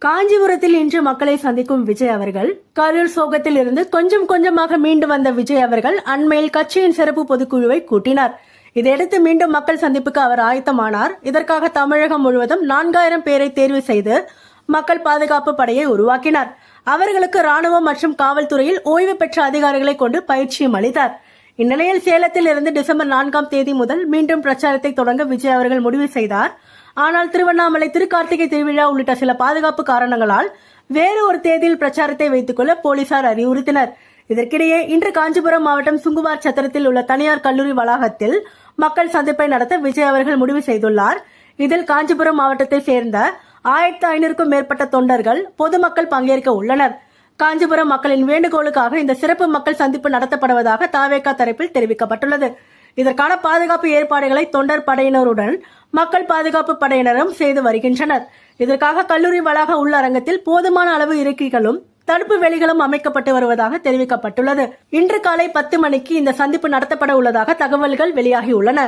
காஞ்சிபுரத்தில் இன்று மக்களை சந்திக்கும் விஜய் அவர்கள் கரூர் சோகத்தில் இருந்து கொஞ்சம் கொஞ்சமாக மீண்டு வந்த விஜய் அவர்கள் அண்மையில் கட்சியின் சிறப்பு பொதுக்குழுவை கூட்டினார். இதையடுத்து மீண்டும் மக்கள் சந்திப்புக்கு அவர் ஆயத்தமானார். இதற்காக தமிழகம் முழுவதும் 4000 பேரை தேர்வு செய்து மக்கள் பாதுகாப்பு படையை உருவாக்கினார். அவர்களுக்கு ராணுவம் மற்றும் காவல்துறையில் ஓய்வு பெற்ற அதிகாரிகளை கொண்டு பயிற்சியும் அளித்தார். இந்நிலையில் சேலத்தில் இருந்து டிசம்பர் 4ஆம் தேதி முதல் மீண்டும் பிரச்சாரத்தை தொடங்க விஜய் அவர்கள் முடிவு செய்தார். ஆனால் திருவண்ணாமலை திருக்கார்த்திகை திருவிழா உள்ளிட்ட சில பாதுகாப்பு காரணங்களால் வேறு ஒரு தேதியில் பிரச்சாரத்தை வைத்துக் கொள்ள போலீசார் அறிவுறுத்தினர். இதற்கிடையே இன்று காஞ்சிபுரம் மாவட்டம் சுங்குவார் சத்திரத்தில் உள்ள தனியார் கல்லூரி வளாகத்தில் மக்கள் சந்திப்பை நடத்த விஜய் அவர்கள் முடிவு செய்துள்ளார். இதில் காஞ்சிபுரம் மாவட்டத்தை சேர்ந்த 1500க்கும் மேற்பட்ட தொண்டர்கள் பொதுமக்கள் பங்கேற்க உள்ளனர். காஞ்சிபுரம் மக்களின் வேண்டுகோளுக்காக இந்த சிறப்பு மக்கள் சந்திப்பு நடத்தப்படுவதாக தாவேகா தரப்பில் தெரிவிக்கப்பட்டுள்ளது. இதற்கான பாதுகாப்பு ஏற்பாடுகளை தொண்டர் படையினருடன் மக்கள் பாதுகாப்பு படையினரும் செய்து வருகின்றனர். இதற்காக கல்லூரி வளாக உள்ளரங்கத்தில் போதுமான அளவு இருக்கைகளும் தடுப்பு வேலிகளும் அமைக்கப்பட்டு வருவதாக தெரிவிக்கப்பட்டுள்ளது. இன்று காலை 10 மணிக்கு இந்த சந்திப்பு நடத்தப்பட உள்ளதாக தகவல்கள் வெளியாகியுள்ளன.